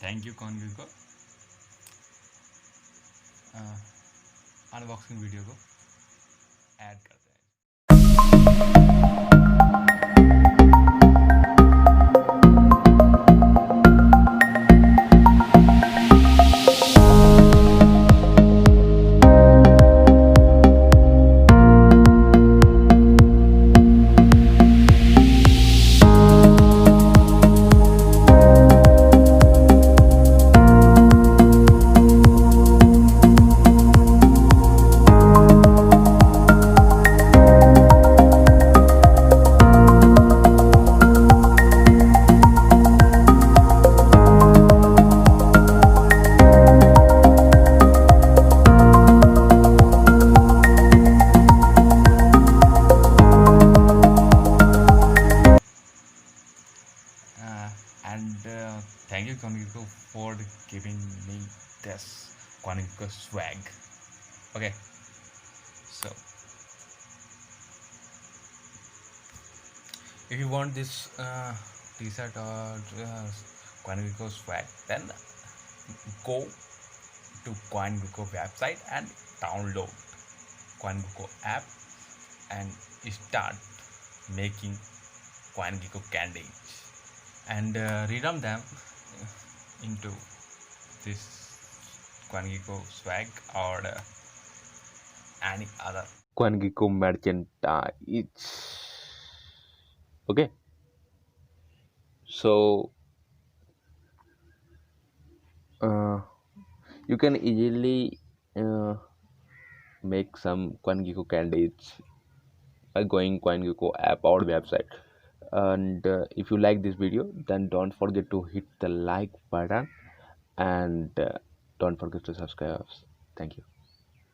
Thank you CoinGecko unboxing video को add करते हैं। And thank you CoinGecko for giving me this CoinGecko swag. Okay, so if you want this t-shirt or CoinGecko swag, then go to CoinGecko website and download CoinGecko app and start making CoinGecko candies and redeem them into this CoinGecko swag or any other CoinGecko merchandise. Okay, so you can easily make some CoinGecko candies by going CoinGecko app or website. And if you like this video, then don't forget to hit the like button and don't forget to subscribe. Thank you.